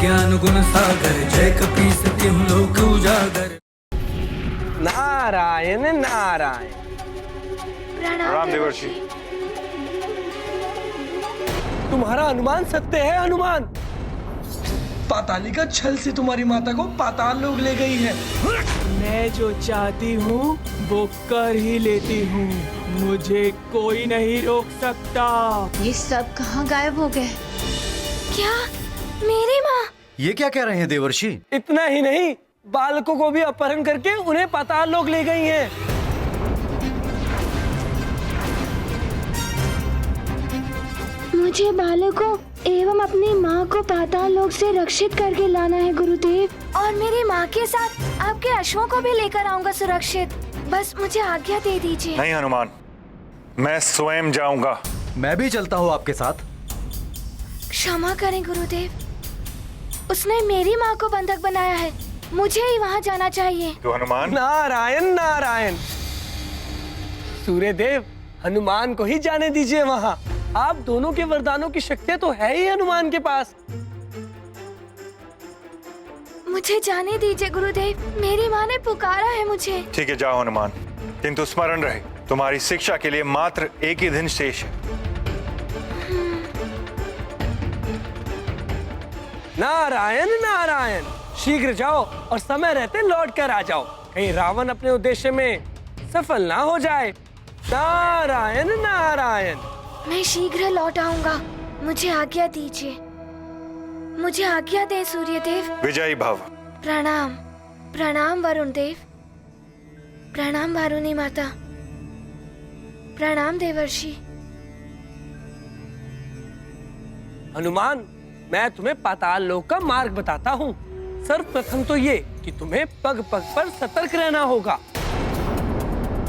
ज्ञान गुण सागर जय कपीस तिहुँ लोक उजागर। नारायण नारायण। प्रणाम देवर्षि। तुम्हारा अनुमान सत्य है हनुमान। पातालिका छल से तुम्हारी माता को पाताल लोक ले गई है। मैं जो चाहती हूँ वो कर ही लेती हूँ, मुझे कोई नहीं रोक सकता। ये सब कहाँ गायब हो गए? क्या मेरी माँ? ये क्या कह रहे हैं देवर्षि? इतना ही नहीं, बालकों को भी अपहरण करके उन्हें पाताल लोक ले गई हैं। मुझे बालकों एवं अपनी माँ को पाताल लोक से रक्षित करके लाना है गुरुदेव। और मेरी माँ के साथ आपके अश्वों को भी लेकर आऊंगा सुरक्षित। बस मुझे आज्ञा दे दीजिए। नहीं हनुमान, मैं स्वयं जाऊंगा। मैं भी चलता हूँ आपके साथ। क्षमा करें गुरुदेव, उसने मेरी माँ को बंधक बनाया है, मुझे ही वहाँ जाना चाहिए। तो हनुमान। नारायण नारायण। सूर्यदेव, हनुमान को ही जाने दीजिए वहाँ। आप दोनों के वरदानों की शक्ति तो है ही हनुमान के पास। मुझे जाने दीजिए गुरुदेव, मेरी माँ ने पुकारा है मुझे। ठीक है, जाओ हनुमान, किंतु स्मरण रहे तुम्हारी शिक्षा के लिए मात्र एक ही दिन शेष है। नारायण नारायण। शीघ्र जाओ और समय रहते लौट कर आ जाओ, कहीं रावण अपने उद्देश्य में सफल ना हो जाए। नारायण नारायण। मैं शीघ्र लौट आऊंगा, मुझे आज्ञा दीजिए। मुझे आज्ञा दे सूर्यदेव। विजयी भव। प्रणाम। प्रणाम वरुण देव। प्रणाम वारुणी माता। प्रणाम देवर्षि। हनुमान, मैं तुम्हें पाताल लोक का मार्ग बताता हूँ। सर्वप्रथम तो ये कि तुम्हें पग पग पर सतर्क रहना होगा।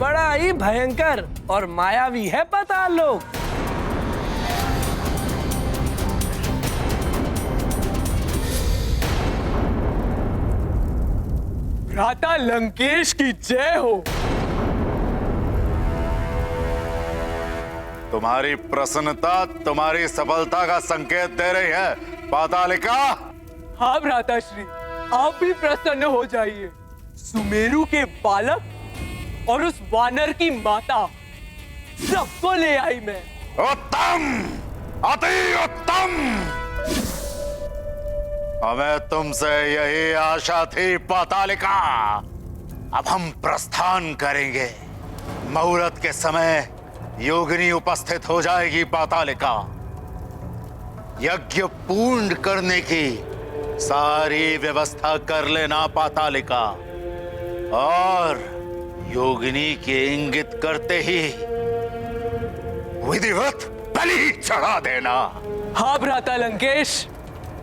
बड़ा ही भयंकर और मायावी है पाताल लोक। भ्राता लंकेश की जय हो। तुम्हारी प्रसन्नता तुम्हारी सफलता का संकेत दे रही है पातालिका। हाँ भ्राताश्री, आप भी प्रसन्न हो जाइए। सुमेरु के बालक और उस वानर की माता सबको ले आई मैं। उत्तम, अति उत्तम। हमें तुमसे यही आशा थी पातालिका। अब हम प्रस्थान करेंगे। मुहूर्त के समय योगिनी उपस्थित हो जाएगी पातालिका। यज्ञ पूर्ण करने की सारी व्यवस्था कर लेना पातालिका, और योगिनी के इंगित करते ही विधिवत बलि चढ़ा देना। हाँ भ्राता लंकेश,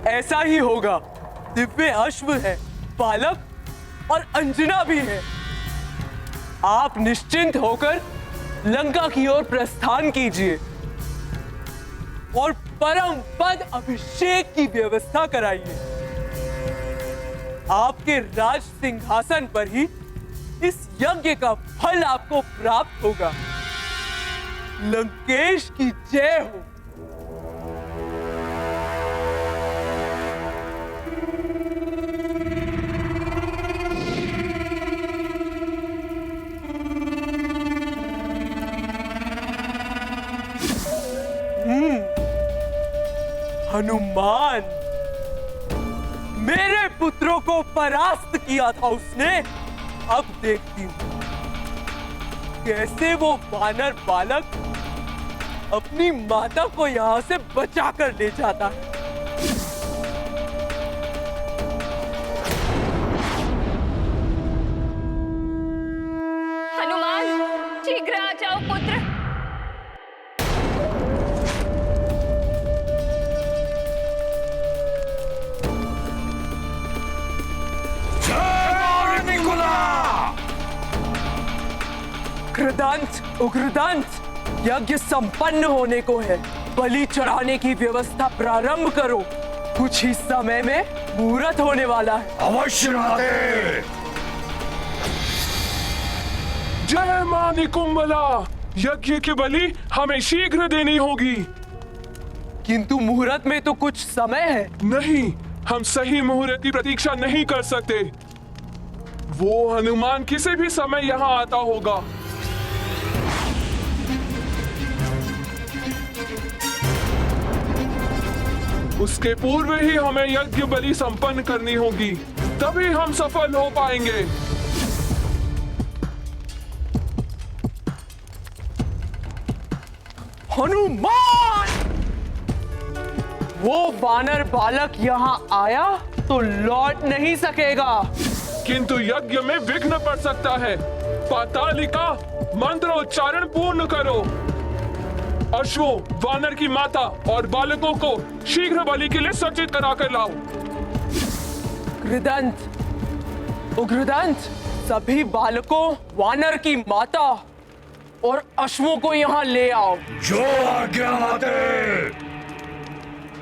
ऐसा ही होगा। दिव्य अश्व है, बालक और अंजना भी है। आप निश्चिंत होकर लंका की ओर प्रस्थान कीजिए और परम पद अभिषेक की व्यवस्था कराइए। आपके राज सिंहासन पर ही इस यज्ञ का फल आपको प्राप्त होगा। लंकेश की जय हो। हनुमान, मेरे पुत्रों को परास्त किया था उसने। अब देखती हूं कैसे वो वानर बालक अपनी माता को यहां से बचा कर ले जाता है। हनुमान, शीघ्र आ जाओ पुत्र। उग्रदंत, उग्रदंत, यज्ञ संपन्न होने को है। बलि चढ़ाने की व्यवस्था प्रारंभ करो। कुछ ही समय में मुहूर्त होने वाला है। अवश्य राधे। जय मां निकुंभला। यज्ञ की बलि हमें शीघ्र देनी होगी। किंतु मुहूर्त में तो कुछ समय है। नहीं, हम सही मुहूर्त की प्रतीक्षा नहीं कर सकते। वो हनुमान किसी भी समय यहाँ आता होगा। उसके पूर्व ही हमें यज्ञ बलि संपन्न करनी होगी, तभी हम सफल हो पाएंगे। हनुमान! वो वानर बालक यहाँ आया तो लौट नहीं सकेगा। किंतु यज्ञ में विघ्न पड़ सकता है। पातालिका, मंत्रोच्चारण पूर्ण करो। अश्वों, वानर की माता और बालकों को शीघ्र बलि के लिए सज्जित कराकर लाओ। गृदंत, उग्रदंत, सभी बालकों, वानर की माता और अश्वों को यहाँ ले आओ। जो आज्ञा माते।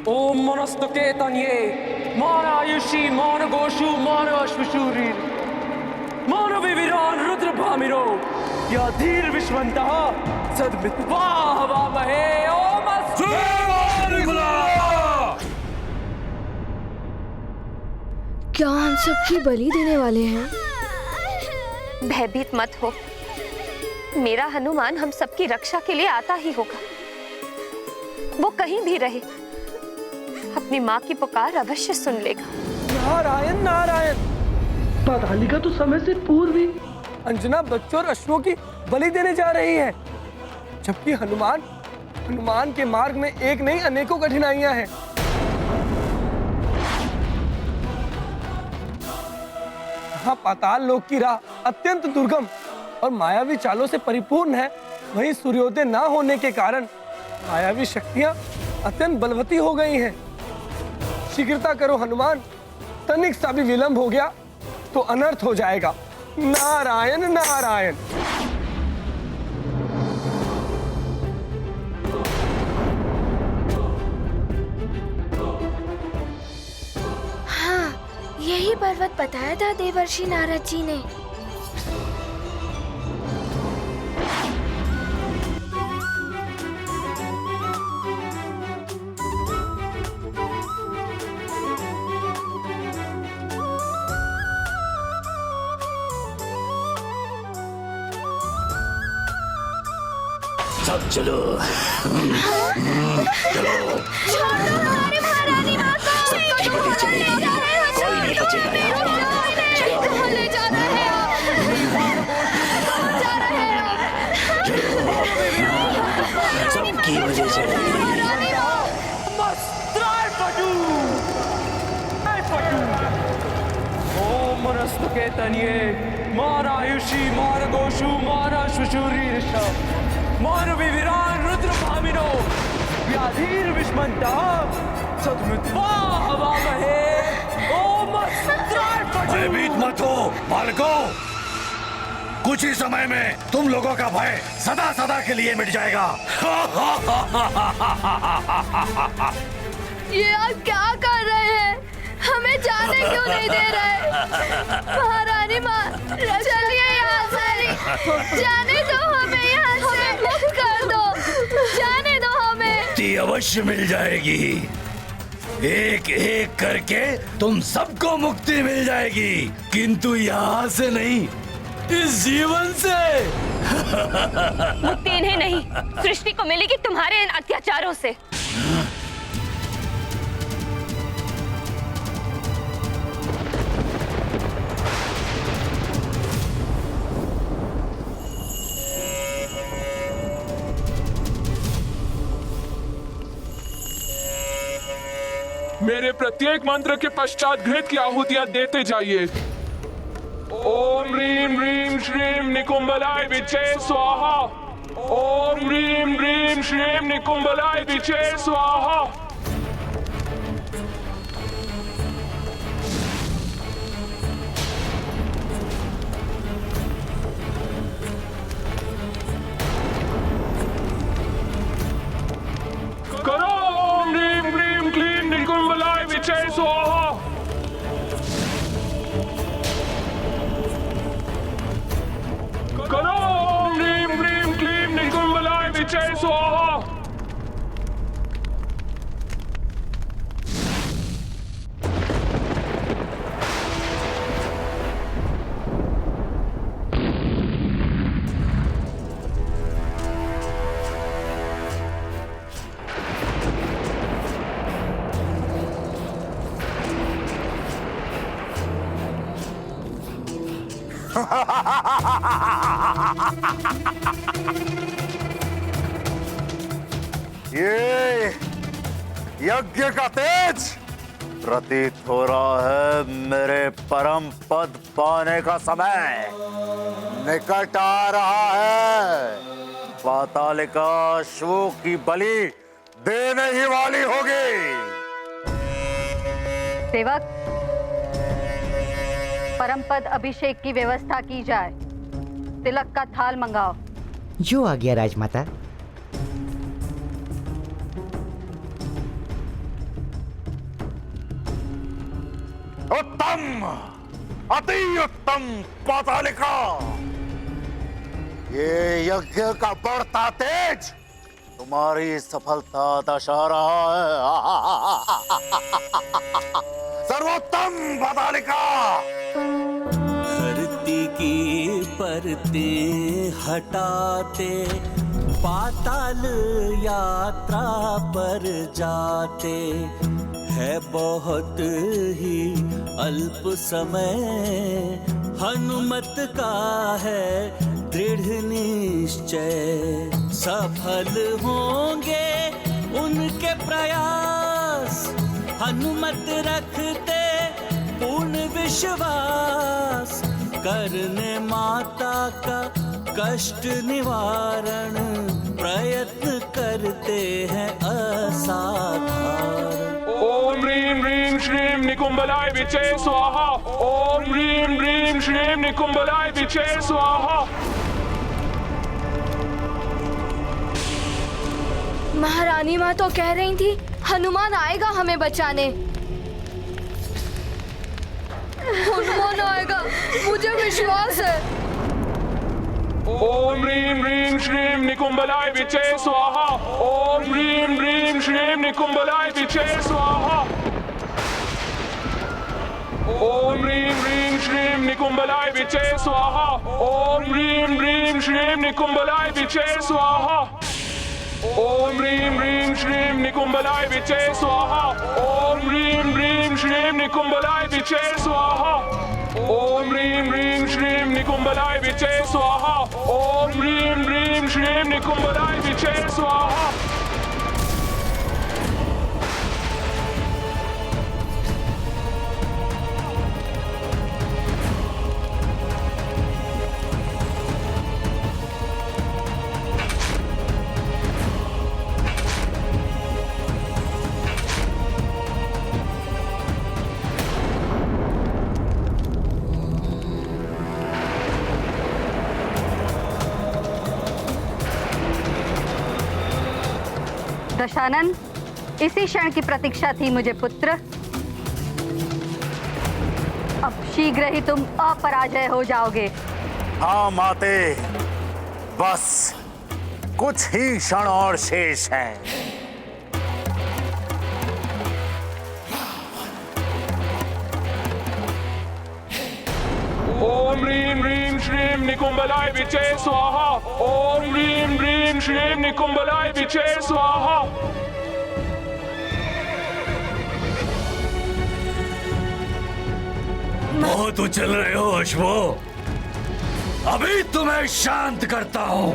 ओम मनस्तुते तन्ये, मान आयुषी, मान गोषु, मान अश्वशूरी, मान विविरान रुद्र भामिरो, या धीर विश्वंतः सद्मित्वा हवामहे। ओम अस्तु। क्या हम सबकी बलि देने वाले हैं? भयभीत मत हो, मेरा हनुमान हम सबकी रक्षा के लिए आता ही होगा। वो कहीं भी रहे, अपनी माँ की पुकार अवश्य सुन लेगा। नारायण नारायण। पातालिका तो समय से पूर्व ही अंजना बच्चों और अश्वों की बलि देने जा रही है, जबकि हनुमान के मार्ग में एक नहीं अनेकों कठिनाइयां हैं। यहाँ पाताल लोक की राह अत्यंत दुर्गम और मायावी चालों से परिपूर्ण है। वहीं सूर्योदय न होने के कारण मायावी शक्तियां अत्यंत बलवती हो गई हैं। शीघ्रता करो हनुमान, तनिक सा भी विलंब हो गया तो अनर्थ हो जाएगा। नारायण नारायण। हाँ, यही पर्वत बताया था देवर्षि नारद जी ने। सब चलो। चलो। हमारी महारानी माँ को सबकी बलि चलेगी, कोई नहीं बचेगा यहाँ। कहाँ ले जा रहे हो? कहाँ जा रहे हो? सबकी बलि चलेगी। ओम मनस्तुते तन्ये, मान आयुषी, मान गोषु, मान अश्वशूरी ऋषभ, मान विविरान रुद्र भामिनो, व्याधीर विष्मन्तः सद्मित्वा हवामहे। ओम भयभीत मत हो बालकों, कुछ ही समय में तुम लोगों का भय सदा सदा के लिए मिट जाएगा। ये आप क्या कर रहे हैं? हमें जाने क्यों नहीं दे रहे? महारानी माँ, चलिए यहाँ से, जाने दो हमें, यहाँ से मुक्त कर दो, जाने दो हमें। मुक्ति अवश्य मिल जाएगी, एक एक करके तुम सबको मुक्ति मिल जाएगी, किंतु यहाँ से नहीं, इस जीवन से। मुक्ति इन्हें नहीं, सृष्टि को मिलेगी तुम्हारे इन अत्याचारों से। मेरे प्रत्येक मंत्र के पश्चात घृत की आहुतियां देते जाइए। ओम ह्रीं ह्रीं श्रीं निकुंभलाय विचे स्वाहा। ओम ह्रीं ह्रीं श्रीं निकुंभलाय विचे स्वाहा। करो ओम ह्रीं ह्रीं क्लीं निकुंभलाय विचे स्वाहा। करो ओम ह्रीं ह्रीं क्लीं निकुंभलाय विचे स्वाहा। ये यज्ञ का तेज प्रतीत हो रहा है मेरे परम पद पाने का समय निकट आ रहा है। पातालिका अश्वों की बलि देने ही वाली होगी। सेवक, परम पद अभिषेक की व्यवस्था की जाए। तिलक का थाल मंगाओ। जो आ गया राजमाता। उत्तम, अति उत्तम पातालिका। ये यज्ञ का बढ़ता तेज तुम्हारी सफलता दर्शा रहा है। सर्वोत्तम पातालिका। धरती की परतें हटाते पाताल यात्रा पर जाते है बहुत ही अल्प समय। हनुमत का है दृढ़ निश्चय सफल होंगे उनके प्रयास। हनुमत रखते पूर्ण विश्वास करने माता का कष्ट निवारण प्रयत्न करते हैं असाधारण। ओम ह्रीं ह्रीं श्रीं निकुंभलाय विचे स्वाहा। ओम ह्रीं ह्रीं श्रीं निकुंभलाय विचे स्वाहा। महारानी माँ तो कह रही थी हनुमान आएगा हमें बचाने। हनुमान आएगा, मुझे विश्वास है। ओम ह्रीं ह्रीं श्रीं निकुंभलाय विचे स्वाहा। ओम ह्रीं ह्रीं श्रीं निकुंभलाय विचे स्वाहा। ओम ह्रीं ह्रीं श्रीं निकुंभलाय विचे स्वाहा। ओम ह्रीं ह्रीं श्रीं निकुंभलाय विचे स्वाहा। ओम ह्रीं ह्रीं श्रीं निकुंभलाय विचे स्वाहा। ओम ह्रीं ह्रीं श्रीं निकुंभलाय विचे स्वाहा। ओम ह्रीं ह्रीं श्रीं निकुंभलाय विचे स्वाहा। ओम ह्रीं ह्रीं श्रीं निकुंभलाय विचे स्वाहा। दशानन, इसी क्षण की प्रतीक्षा थी मुझे पुत्र। अब शीघ्र ही तुम अपराजय हो जाओगे। हाँ माते, बस कुछ ही क्षण और शेष है। ओम ह्रीं ह्रीं श्रीं निकुंभलाय विचे स्वाहा। ओम ह्रीं ह्रीं श्रीं निकुंभलाय विचे स्वाहा। बहुत उछल रहे हो अश्वो, अभी तुम्हें शांत करता हूं।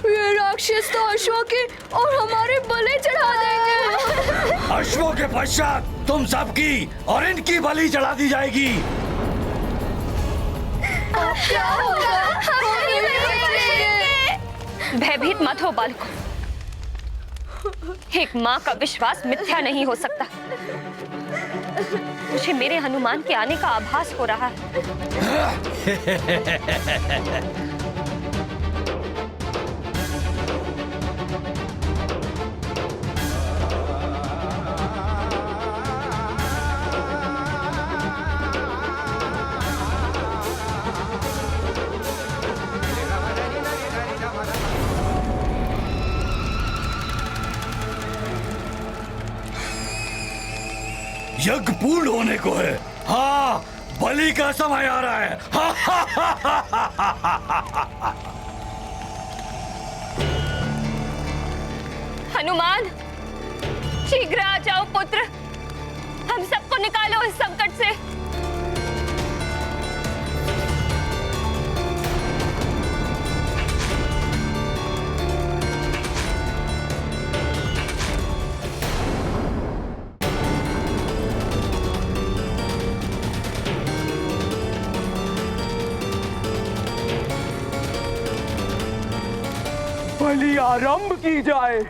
ये राक्षस तो अश्वों की और हमारी बलि चढ़ा देंगे। अश्वों के पश्चात तुम सबकी और इनकी बलि चढ़ा दी जाएगी। अब क्या होगा? हम नहीं बचेंगे। भयभीत मत हो बालकों, एक माँ का विश्वास मिथ्या नहीं हो सकता। मुझे मेरे हनुमान के आने का आभास हो रहा है। यज्ञ पूर्ण होने को है। हाँ, बलि का समय आ रहा है। हनुमान, शीघ्र आ जाओ पुत्र, हम सबको निकालो इस संकट से। बलि आरंभ की जाए।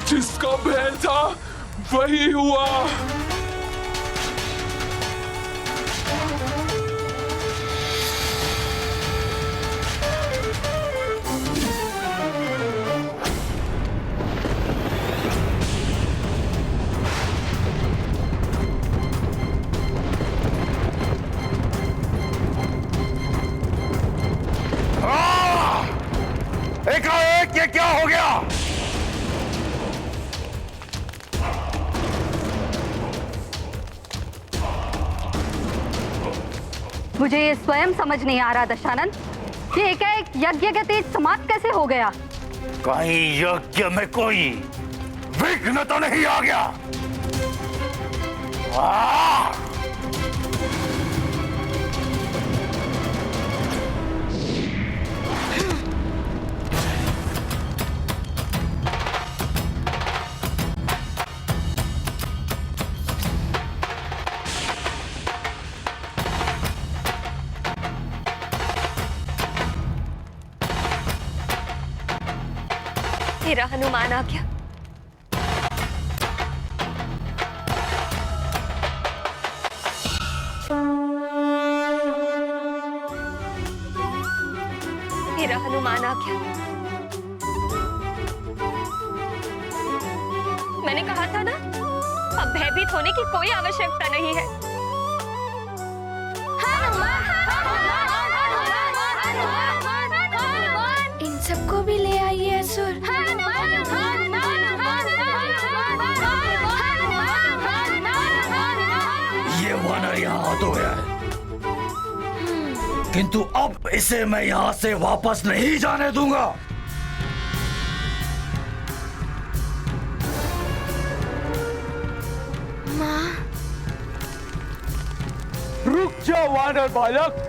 जिसका भय था वही हुआ। एकाएक ये क्या हो गया? मुझे ये स्वयं समझ नहीं आ रहा दशानन, ये एकाएक यज्ञ का तेज समाप्त कैसे हो गया? कहीं यज्ञ में कोई विघ्न तो नहीं आ गया? मेरा हनुमान आ गया। मेरा हनुमान आ गया। मैंने कहा था ना, अब भयभीत होने की कोई आवश्यकता नहीं है। इन सबको भी ले आइए असुर। ये वानर यहाँ तो गया है, किंतु अब इसे मैं यहाँ से वापस नहीं जाने दूंगा। माँ, रुक जाओ वानर बालक।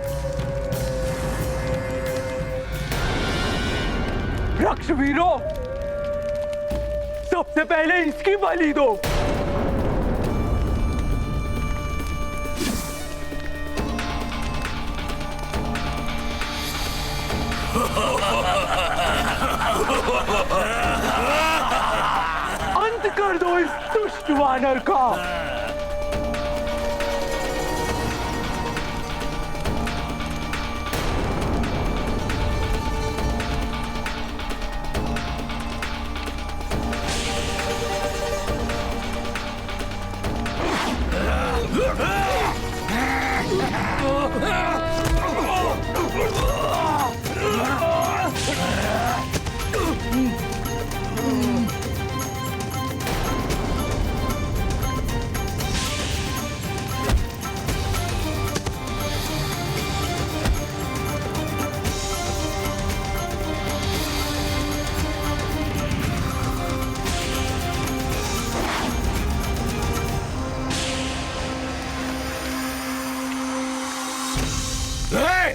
रक्षवीरों, सबसे पहले इसकी बलि दो। अंत कर दो इस दुष्ट वानर का।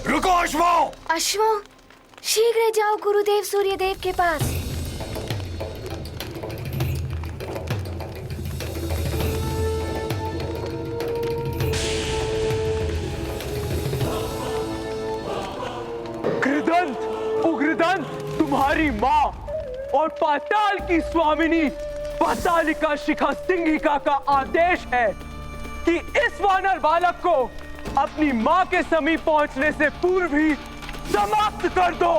रुको अश्वो। अश्वों, शीघ्र जाओ गुरुदेव सूर्यदेव के पास। कृदंत, उग्रदंत, तुम्हारी माँ और पाताल की स्वामिनी पातालिका शिखा सिंहिका का आदेश है कि इस वानर बालक को अपनी माँ के समीप पहुंचने से पूर्व ही समाप्त कर दो।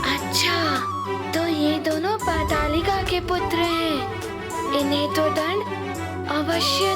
अच्छा, तो ये दोनों पातालिका के पुत्र हैं। इन्हें तो दंड अवश्य